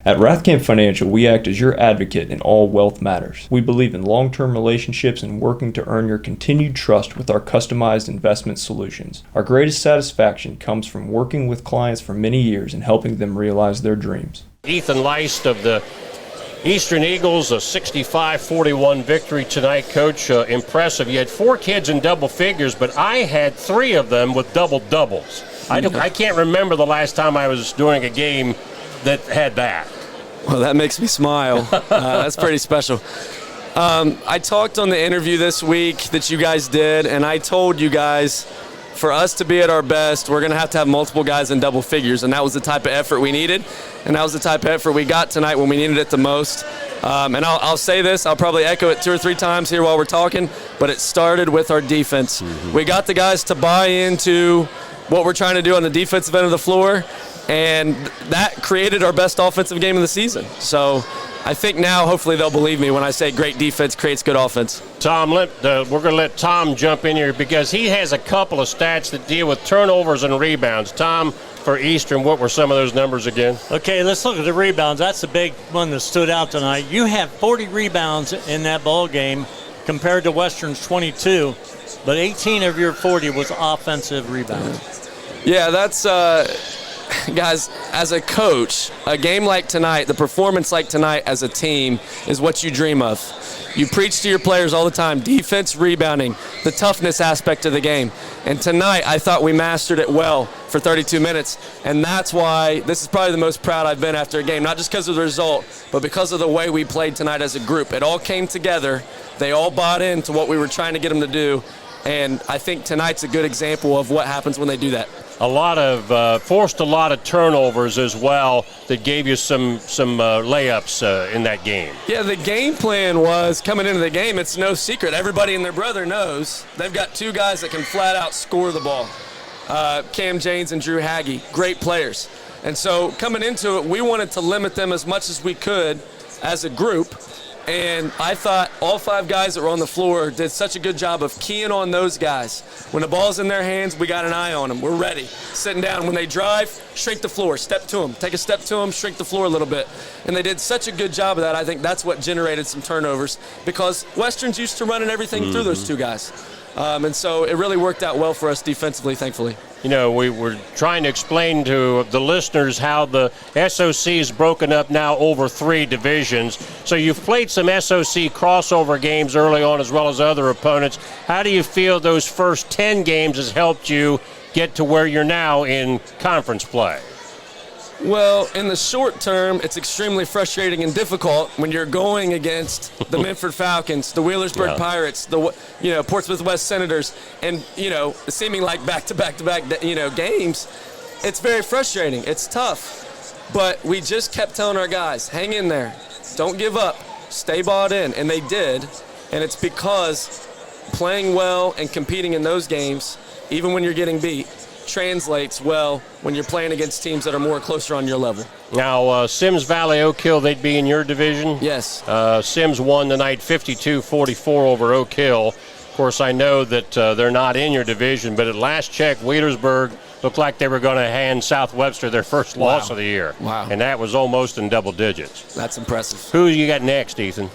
At Rathkamp Financial, we act as your advocate in all wealth matters. We believe in long-term relationships and working to earn your continued trust with our customized investment solutions. Our greatest satisfaction comes from working with clients for many years and helping them realize their dreams. Ethan Leist of the Eastern Eagles, a 65-41 victory tonight, Coach. Impressive. You had 4 kids in double figures, but I had 3 of them with double-doubles. I can't remember the last time I was doing a game that had that. Well, that makes me smile. That's pretty special. I talked on the interview this week that you guys did, and I told you guys for us to be at our best, we're going to have multiple guys in double figures, and that was the type of effort we needed, and that was the type of effort we got tonight when we needed it the most. And I'll say this, I'll probably echo it 2 or 3 times here while we're talking, but it started with our defense. We got the guys to buy into what we're trying to do on the defensive end of the floor, and that created our best offensive game of the season. So I think now hopefully they'll believe me when I say great defense creates good offense. Tom, we're going to let Tom jump in here because he has a couple of stats that deal with turnovers and rebounds. Tom, for Eastern, what were some of those numbers again? Okay, let's look at the rebounds. That's the big one that stood out tonight. You have 40 rebounds in that ball game compared to Western's 22, but 18 of your 40 was offensive rebounds. Yeah, that's guys, as a coach, a game like tonight, the performance like tonight as a team is what you dream of. You preach to your players all the time, defense, rebounding, the toughness aspect of the game. And tonight, I thought we mastered it well for 32 minutes. And that's why this is probably the most proud I've been after a game, not just because of the result, but because of the way we played tonight as a group. It all came together. They all bought into what we were trying to get them to do. And I think tonight's a good example of what happens when they do that. Forced a lot of turnovers as well that gave you some layups in that game. Yeah, the game plan was coming into the game, it's no secret. Everybody and their brother knows they've got 2 guys that can flat out score the ball. Cam Janes and Drew Hagee, great players. And so coming into it, we wanted to limit them as much as we could as a group. And I thought all 5 guys that were on the floor did such a good job of keying on those guys. When the ball's in their hands, we got an eye on them. We're ready. Sitting down. When they drive, shrink the floor. Step to them. Take a step to them, shrink the floor a little bit. And they did such a good job of that. I think that's what generated some turnovers because Western's used to running everything through those 2 guys. And so it really worked out well for us defensively, thankfully. You know, we were trying to explain to the listeners how the SOC is broken up now over 3 divisions. So you've played some SOC crossover games early on as well as other opponents. How do you feel those first 10 games has helped you get to where you're now in conference play? Well, in the short term, it's extremely frustrating and difficult when you're going against the Minford Falcons, the Wheelersburg Pirates, the Portsmouth West Senators, and seeming like back-to-back games. It's very frustrating. It's tough, but we just kept telling our guys, hang in there, don't give up, stay bought in, and they did. And it's because playing well and competing in those games, even when you're getting beat, translates well when you're playing against teams that are more closer on your level. Now, Sims Valley Oak Hill, they'd be in your division? Yes. Sims won tonight 52-44 over Oak Hill. Of course, I know that they're not in your division, but at last check, Wheelersburg looked like they were going to hand South Webster their first loss of the year. Wow. And that was almost in double digits. That's impressive. Who you got next, Ethan?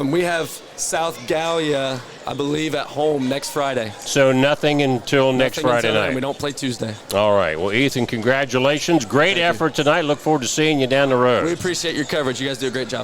We have South Gallia, I believe, at home next Friday. So nothing until next Friday night. And we don't play Tuesday. All right. Well, Ethan, congratulations. Great effort tonight. Look forward to seeing you down the road. We appreciate your coverage. You guys do a great job.